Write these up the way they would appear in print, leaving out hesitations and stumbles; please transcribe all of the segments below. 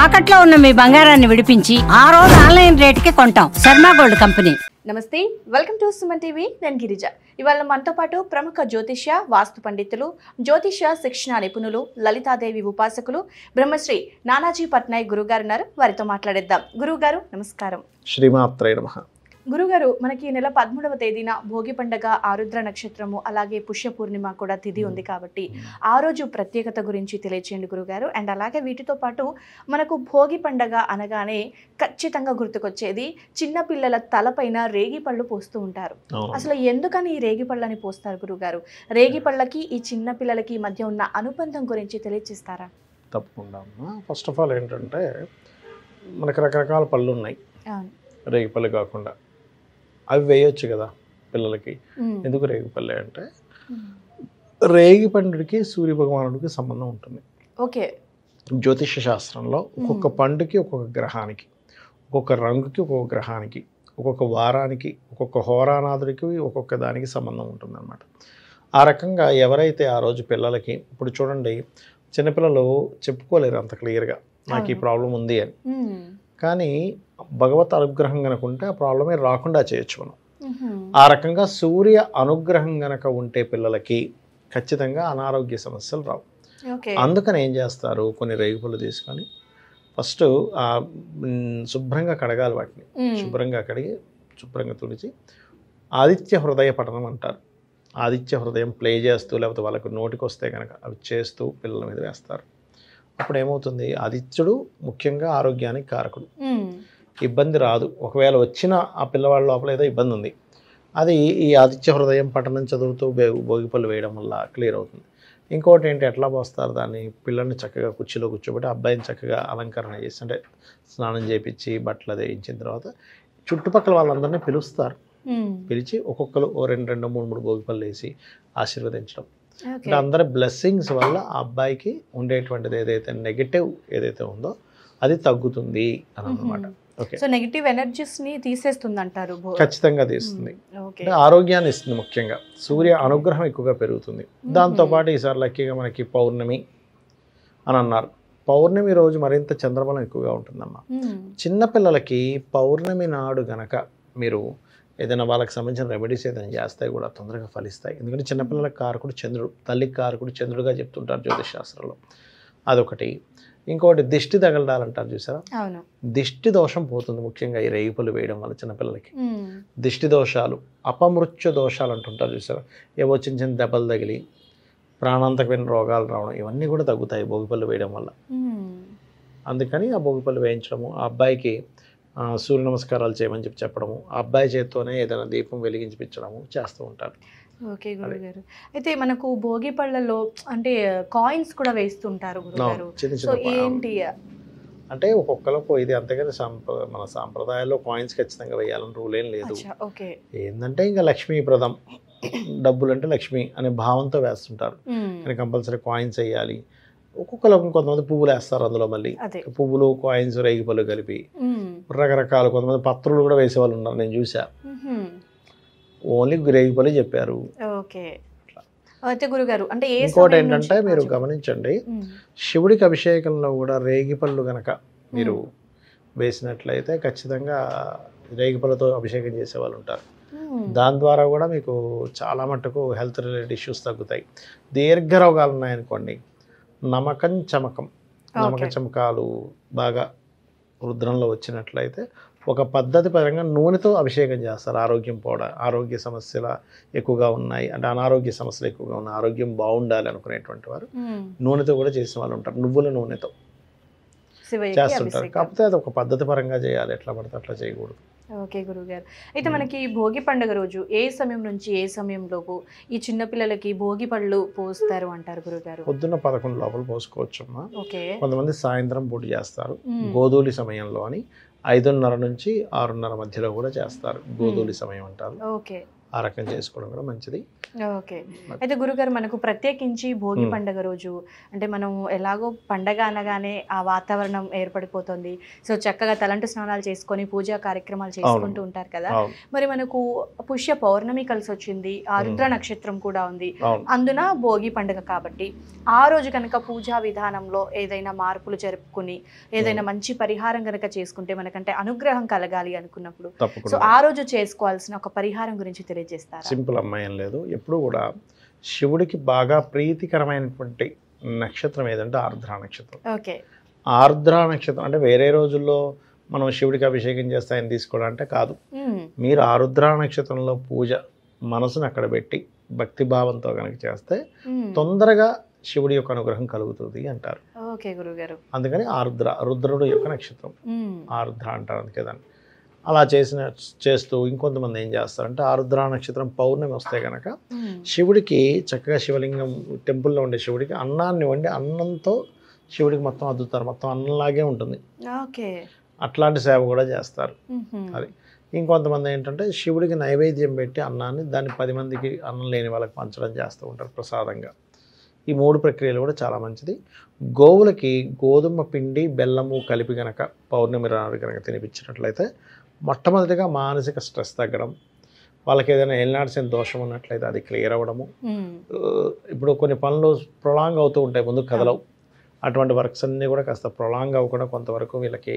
తాకట్లో ఉన్న మీ బంగారాన్ని విడిపించి ఆ రోజు ఆన్లైన్ రేటుకి కొంటాం. Sharma gold company. నమస్తే, వెల్కమ్ టు సుమన్ టీవీ. నేను గిరిజ. ఇవాళ మనతో పాటు ప్రముఖ జ్యోతిష్య, వాస్తు పండితులు, జ్యోతిష్య శిక్షణ నిపుణులు, లలితాదేవి ఉపాసకులు బ్రహ్మశ్రీ నానాజీ పట్నాయక్ గురుగారు ఉన్నారు. వారితో మాట్లాడేద్దాం. గురుగారు నమస్కారం. శ్రీమాత్రే నమః. గురుగారు, మనకి ఈ నెల 13వ తేదీన భోగి పండగ, ఆరుద్ర నక్షత్రము, అలాగే పుష్య పూర్ణిమ కూడా తిథి ఉంది కాబట్టి ఆ రోజు ప్రత్యేకత గురించి తెలియచేయండి గురుగారు. అండ్ అలాగే వీటితో పాటు మనకు భోగి పండగ అనగానే ఖచ్చితంగా గుర్తుకొచ్చేది చిన్నపిల్లల తలపైన రేగి పళ్ళు పోస్తూ ఉంటారు. అసలు ఎందుకని ఈ రేగి పళ్ళని పోస్తారు గురుగారు? రేగి పళ్ళకి ఈ చిన్న పిల్లలకి మధ్య ఉన్న అనుబంధం గురించి తెలియచేస్తారా? తప్పకుండా. ఫస్ట్ ఆఫ్ ఆల్ ఏంటంటే మనకు రకరకాల పళ్ళు ఉన్నాయి. రేగి పళ్ళు కాకుండా అవి వేయొచ్చు కదా పిల్లలకి. ఎందుకు రేగి పళ్ళే అంటే రేగి పండుకి సూర్య భగవానుడికి సంబంధం ఉంటుంది. ఓకే. జ్యోతిష శాస్త్రంలో ఒక్కొక్క పండుకి ఒక్కొక్క గ్రహానికి, ఒక్కొక్క రంగుకి ఒక్కొక్క గ్రహానికి, ఒక్కొక్క వారానికి, ఒక్కొక్క హోరానాథుడికి ఒక్కొక్క దానికి సంబంధం ఉంటుందన్నమాట. ఆ రకంగా ఎవరైతే ఆ రోజు పిల్లలకి, ఇప్పుడు చూడండి చిన్నపిల్లలు చెప్పుకోలేరు అంత క్లియర్గా నాకు ఈ ప్రాబ్లం ఉంది అని. కానీ భగవత్ అనుగ్రహం కనుక ఉంటే ఆ ప్రాబ్లమే రాకుండా చేయొచ్చు మనం. ఆ రకంగా సూర్య అనుగ్రహం కనుక ఉంటే పిల్లలకి ఖచ్చితంగా అనారోగ్య సమస్యలు రావు. అందుకని ఏం చేస్తారు, కొన్ని రేగుపళ్ళు తీసుకొని ఫస్ట్ శుభ్రంగా కడగాలి. వాటిని శుభ్రంగా కడిగి శుభ్రంగా తుడిచి ఆదిత్య హృదయ పఠనం అంటారు. ఆదిత్య హృదయం ప్లే చేస్తూ, లేకపోతే వాళ్ళకు నోటికి వస్తే కనుక అవి చేస్తూ పిల్లల మీద వేస్తారు. అప్పుడు ఏమవుతుంది, ఆదిత్యుడు ముఖ్యంగా ఆరోగ్యానికి కారకుడు. ఇబ్బంది రాదు. ఒకవేళ వచ్చిన ఆ పిల్లవాళ్ళ లోపల ఏదో ఇబ్బంది ఉంది, అది ఈ ఆదిత్య హృదయం పఠనం చదువుతూ భోగిపళ్ళు వేయడం వల్ల క్లియర్ అవుతుంది. ఇంకోటి ఏంటి, ఎట్లా పోస్తారు దాన్ని, పిల్లల్ని చక్కగా కుర్చీలో కూర్చోబెట్టి అబ్బాయిని చక్కగా అలంకరణ చేసి, అంటే స్నానం చేయించి బట్టలు వేయించిన తర్వాత చుట్టుపక్కల వాళ్ళందరినీ పిలుస్తారు. పిలిచి ఒక్కొక్కరు ఓ 2 3 భోగిపళ్ళు వేసి ఆశీర్వదించడం. అంటే అందరి బ్లెస్సింగ్స్ వల్ల ఆ అబ్బాయికి ఉండేటువంటిది ఏదైతే నెగటివ్ ఏదైతే ఉందో అది తగ్గుతుంది అని అన్నమాట. ఓకే. సో నెగటివ్ ఎనర్జీస్ ని తీసేస్తుంది అంటారు. ఖచ్చితంగా తీస్తుంది. అంటే ఆరోగ్యాన్ని ఇస్తుంది. ముఖ్యంగా సూర్య అనుగ్రహం ఎక్కువగా పెరుగుతుంది. దాంతోపాటు ఈసారి లక్కీగా మనకి పౌర్ణమి అని అన్నారు. పౌర్ణమి రోజు మరింత చంద్రబలం ఎక్కువగా ఉంటుందమ్మా. చిన్నపిల్లలకి పౌర్ణమి నాడు గనక మీరు ఏదైనా వాళ్ళకి సంబంధించిన రెమెడీస్ ఏదైనా చేస్తాయి కూడా తొందరగా ఫలిస్తాయి. ఎందుకంటే చిన్నపిల్లల కారకుడు చంద్రుడు, తల్లికి కారకుడు చంద్రుడుగా చెప్తుంటారు జ్యోతిష్ శాస్త్రంలో. అదొకటి. ఇంకోటి దిష్టి తగలడాలంటారు చూసారా, దిష్టి దోషం పోతుంది ముఖ్యంగా ఈ రేగిపళ్ళు వేయడం వల్ల చిన్నపిల్లలకి. దిష్టి దోషాలు, అపమృత్యు దోషాలు అంటుంటారు చూసారా, ఏవో చిన్న చిన్న దెబ్బలు తగిలి ప్రాణాంతకమైన రోగాలు రావడం, ఇవన్నీ కూడా తగ్గుతాయి భోగిపళ్ళు వేయడం వల్ల. అందుకని ఆ భోగిపళ్ళు వేయించడము, ఆ అబ్బాయికి సూర్య నమస్కారాలు చేయమని చెప్పడము, ఆ అబ్బాయి చేత్తోనే ఏదైనా దీపం వెలిగించిపించడము చేస్తూ ఉంటారు. ఓకే గురుగారు. అయితే మనకు భోగి పళ్ళలో అంటే కాయిన్స్ కూడా వేస్తుంటారు గురుగారు. ఏంటి అంటే ఒక్కొక్కరికి ఇది, అంతేగాని మన సాంప్రదాయాల్లో కాయిన్స్ ఖచ్చితంగా వేయాలని రూల్ ఏం లేదు. ఏంటంటే ఇంకా లక్ష్మీప్రదం, డబ్బులు అంటే లక్ష్మి అనే భావంతో వేస్తుంటారు. కానీ కంపల్సరీ కాయిన్స్ వేయాలి. ఒక్కొక్కరు కొంతమంది పువ్వులు వేస్తారు అందులో, మళ్ళీ పువ్వులు కాయిన్స్ రేగిపళ్ళు కలిపి రకరకాలు, కొంతమంది పత్రులు కూడా వేసేవాళ్ళు ఉన్నారు, నేను చూసా. ఓన్లీ రేగిపళ్ళు చెప్పారు. ఇంకోటి ఏంటంటే మీరు గమనించండి, శివుడికి అభిషేకంలో కూడా రేగిపళ్ళు గనక మీరు వేసినట్లయితే ఖచ్చితంగా రేగిపళ్ళతో అభిషేకం చేసేవాళ్ళు ఉంటారు. దాని ద్వారా కూడా మీకు చాలా మట్టుకు హెల్త్ రిలేటెడ్ ఇష్యూస్ తగ్గుతాయి. దీర్ఘ రోగాలు ఉన్నాయనుకోండి, నమకం చమకాలు బాగా రుద్రంలో వచ్చినట్లయితే ఒక పద్ధతి పరంగా నూనెతో అభిషేకం చేస్తారు. ఆరోగ్యం ఆరోగ్య సమస్యలు ఎక్కువగా ఉన్నాయి అంటే అనారోగ్య సమస్యలు ఎక్కువగా ఉన్నాయి, ఆరోగ్యం బాగుండాలి అనుకునేటువంటి వారు నూనెతో కూడా చేసిన వాళ్ళు ఉంటారు. నువ్వుల నూనెతో చేస్తుంటారు. కాకపోతే అది ఒక పద్ధతి పరంగా చేయాలి, ఎట్లా పడితే అట్లా చేయకూడదు. ఓకే గురుగారు. అయితే మనకి భోగి పండుగ రోజు ఏ సమయం నుంచి ఏ సమయంలోపు ఈ చిన్న పిల్లలకి భోగి పళ్ళు పోస్తారు అంటారు గురుగారు? పొద్దున్న 11 లోపల పోసుకోవచ్చమ్మా. కొంతమంది సాయంత్రం పూట చేస్తారు గోధూలి సమయంలో అని, 5:30 నుంచి 6:30 మధ్యలో కూడా చేస్తారు. గోధూలి సమయం అంటారు. ఆ రకం చేసుకోవడం కూడా మంచిది. ఓకే. అయితే గురుగారు మనకు ప్రత్యేకించి భోగి పండుగ రోజు అంటే మనం ఎలాగో పండగ అనగానే ఆ వాతావరణం ఏర్పడిపోతుంది. సో చక్కగా తలంటు స్నానాలు చేసుకొని పూజా కార్యక్రమాలు చేసుకుంటూ ఉంటారు కదా. మరి మనకు పుష్య పౌర్ణమి కలిసి వచ్చింది, ఆరుద్ర నక్షత్రం కూడా ఉంది, అందున భోగి పండుగ కాబట్టి ఆ రోజు కనుక పూజా విధానంలో ఏదైనా మార్పులు జరుపుకుని ఏదైనా మంచి పరిహారం కనుక చేసుకుంటే మనకంటే అనుగ్రహం కలగాలి అనుకున్నప్పుడు సో ఆ రోజు చేసుకోవాల్సిన ఒక పరిహారం గురించి తెలియజేస్తారా? సింపుల్ అమ్మాయి ఏం లేదు. ఎప్పుడు కూడా శివుడికి బాగా ప్రీతికరమైనటువంటి నక్షత్రం ఏదంటే ఆర్ద్ర నక్షత్రం. ఓకే. ఆర్ద్ర నక్షత్రం అంటే వేరే రోజుల్లో మనం శివుడికి అభిషేకం చేస్తే ఆయన తీసుకోవడం అంటే కాదు. మీరు ఆరుద్ర నక్షత్రంలో పూజ మనసును అక్కడ పెట్టి భక్తి భావంతో కనుక చేస్తే తొందరగా శివుడి యొక్క అనుగ్రహం కలుగుతుంది అంటారు. ఓకే గురుగారు. అందుకని రుద్రుడు యొక్క నక్షత్రం ఆరుద్ర అంటారు. అందుకే దాన్ని అలా చేస్తూ ఇంకొంతమంది ఏం చేస్తారంటే ఆరుద్ర నక్షత్రం పౌర్ణమి వస్తే కనుక శివుడికి చక్కగా శివలింగం టెంపుల్లో ఉండే శివుడికి అన్నాన్ని వండి అన్నంతో శివుడికి మొత్తం అద్దుతారు. మొత్తం అన్నంలాగే ఉంటుంది. అట్లాంటి సేవ కూడా చేస్తారు. అది ఇంకొంతమంది ఏంటంటే శివుడికి నైవేద్యం పెట్టి అన్నాన్ని దాన్ని 10 మందికి అన్నం లేని వాళ్ళకి పంచడం చేస్తూ ఉంటారు ప్రసాదంగా. ఈ 3 ప్రక్రియలు కూడా చాలా మంచిది. గోవులకి గోధుమ పిండి బెల్లము కలిపి కనుక పౌర్ణమి నాడు కనుక తినిపించినట్లయితే మొట్టమొదటిగా మానసిక స్ట్రెస్ తగ్గడం, వాళ్ళకి ఏదైనా ఏలినాడ్సిన దోషం ఉన్నట్లయితే అది క్లియర్ అవ్వడము. ఇప్పుడు కొన్ని పనులు ప్రొలాంగ్ అవుతూ ఉంటాయి, ముందు కదలవు. అటువంటి వర్క్స్ అన్నీ కూడా కాస్త ప్రొలాంగ్ అవ్వకుండా కొంతవరకు వీళ్ళకి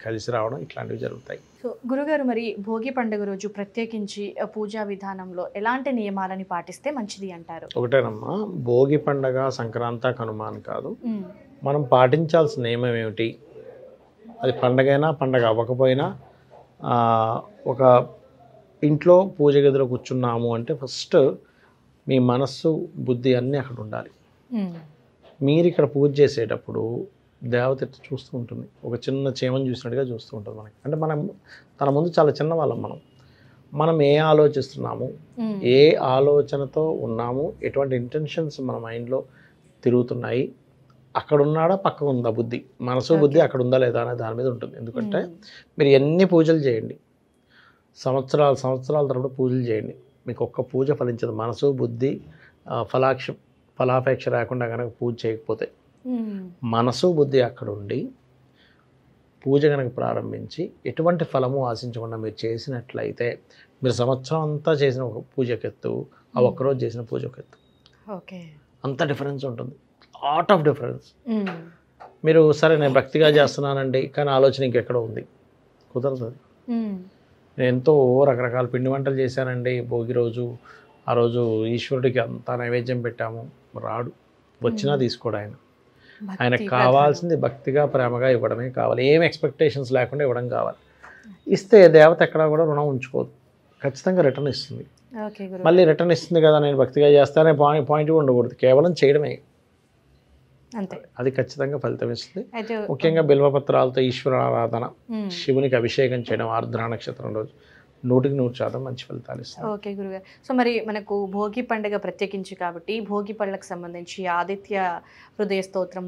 కలిసి రావడం ఇట్లాంటివి జరుగుతాయి. సో గురుగారు మరి భోగి పండుగ రోజు ప్రత్యేకించి పూజా విధానంలో ఎలాంటి నియమాలని పాటిస్తే మంచిది అంటారు? ఒకటేనమ్మా, భోగి పండగ సంక్రాంతి కనుమ అని కాదు, మనం పాటించాల్సిన నియమం ఏమిటి? అది పండగైనా పండగ అవ్వకపోయినా ఒక ఇంట్లో పూజ గదిలో కూర్చున్నాము అంటే ఫస్ట్ మీ మనస్సు బుద్ధి అన్నీ అక్కడ ఉండాలి. మీరు ఇక్కడ పూజ చేసేటప్పుడు దేవత చూస్తూ ఉంటుంది, ఒక చిన్న చీమను చూసినట్టుగా చూస్తూ ఉంటుంది మనకి. అంటే మనం తన ముందు చాలా చిన్నవాళ్ళం. మనం ఏ ఆలోచిస్తున్నాము, ఏ ఆలోచనతో ఉన్నాము, ఎటువంటి ఇంటెన్షన్స్ మన మైండ్లో తిరుగుతున్నాయి, అక్కడ ఉన్నాడా పక్కన ఉందా బుద్ధి, మనసు బుద్ధి అక్కడ ఉందా లేదా అనే దాని మీద ఉంటుంది. ఎందుకంటే మీరు ఎన్ని పూజలు చేయండి, సంవత్సరాల తరబడి పూజలు చేయండి, మీకు ఒక్క పూజ ఫలించదు. మనసు బుద్ధి ఫలాపేక్ష రాకుండా కనుక పూజ చేయకపోతే, మనసు బుద్ధి అక్కడ ఉండి పూజ కనుక ప్రారంభించి ఎటువంటి ఫలము ఆశించకుండా మీరు చేసినట్లయితే మీరు సంవత్సరం అంతా చేసిన ఒక పూజకెత్తు, ఆ ఒక్కరోజు చేసిన పూజకెత్తు అంత డిఫరెన్స్ ఉంటుంది. Lot of difference. మీరు సరే నేను భక్తిగా చేస్తున్నానండి కానీ ఆలోచన ఇంకెక్కడో ఉంది, కుదరదు. నేను ఎంతో రకరకాల పిండి వంటలు చేశానండి భోగి రోజు, ఆ రోజు ఈశ్వరుడికి అంతా నైవేద్యం పెట్టాము, రాడు. వచ్చినా తీసుకోడు ఆయన. ఆయనకు కావాల్సింది భక్తిగా ప్రేమగా ఇవ్వడమే కావాలి, ఏం ఎక్స్పెక్టేషన్స్ లేకుండా ఇవ్వడం కావాలి. ఇస్తే దేవత ఎక్కడా కూడా రుణం ఉంచుకోదు, ఖచ్చితంగా రిటర్న్ ఇస్తుంది. మళ్ళీ రిటర్న్ ఇస్తుంది కదా నేను భక్తిగా చేస్తానే పాయింట్ ఉండకూడదు, కేవలం చేయడమే, అంతే. అది ఖచ్చితంగా ఫలితం ఇస్తుంది. ముఖ్యంగా బిల్వపత్రాలతో ఈశ్వర ఆరాధన, శివునికి అభిషేకం చేయడం ఆర్ద్ర నక్షత్రం రోజు 100% మంచి ఫలితాలు ఇస్తుంది. ఓకే గురుగారు. సో మరి మనకు భోగి పండుగ ప్రత్యేకించి కాబట్టి భోగి పళ్ళకు సంబంధించి ఆదిత్య హృదయ స్తోత్రం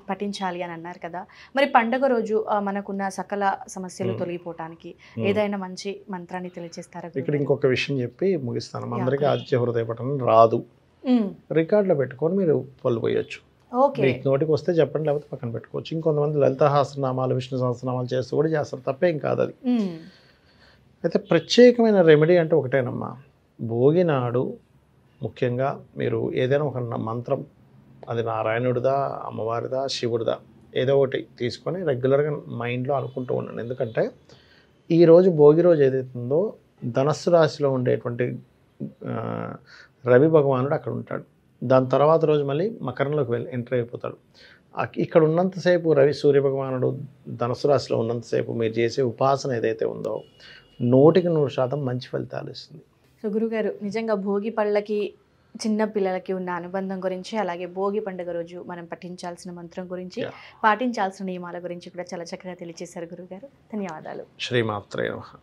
పఠించాలి అని అన్నారు కదా. మరి పండుగ రోజు మనకున్న సకల సమస్యలు తొలగిపోవటానికి ఏదైనా మంచి మంత్రాన్ని తెలియజేస్తారా? ఇక్కడ ఇంకొక విషయం చెప్పి ముగిస్తాను. అందరికీ ఆదిత్య హృదయ పఠనం రాదు, రికార్డులో పెట్టుకొని మీరు పళ్ళు పోయొచ్చు. మీకు నోటికి వస్తే చెప్పండి, లేకపోతే పక్కన పెట్టుకోవచ్చు. ఇంకొంతమంది లలిత సహస్రనామాలు విష్ణు సహస్రనామాలు చేస్తూ కూడా చేస్తారు, తప్పేం కాదు అది. అయితే ప్రత్యేకమైన రెమెడీ అంటే ఒకటేనమ్మా, భోగి నాడు ముఖ్యంగా మీరు ఏదైనా ఒక మంత్రం, అది నారాయణుడిదా, అమ్మవారిదా, శివుడిదా, ఏదో ఒకటి తీసుకొని రెగ్యులర్గా మైండ్లో అనుకుంటూ ఉండండి. ఎందుకంటే ఈరోజు భోగి రోజు ఏదైతుందో ధనస్సు రాశిలో ఉండేటువంటి రవి భగవానుడు అక్కడ ఉంటాడు. దాని తర్వాత రోజు మళ్ళీ మకరంలోకి ఎంటర్ అయిపోతాడు. ఇక్కడ ఉన్నంతసేపు సూర్య భగవానుడు ధనుసు రాశిలో ఉన్నంతసేపు మీరు చేసే ఉపాసన ఏదైతే ఉందో 100% మంచి ఫలితాలు ఇస్తుంది. సో గురుగారు, నిజంగా భోగి పళ్ళకి చిన్న పిల్లలకి ఉన్న అనుబంధం గురించి, అలాగే భోగి పండుగ రోజు మనం పఠించాల్సిన మంత్రం గురించి, పాటించాల్సిన నియమాల గురించి కూడా చాలా చక్కగా తెలియజేశారు గురుగారు. ధన్యవాదాలు. శ్రీమాత్రే నమః.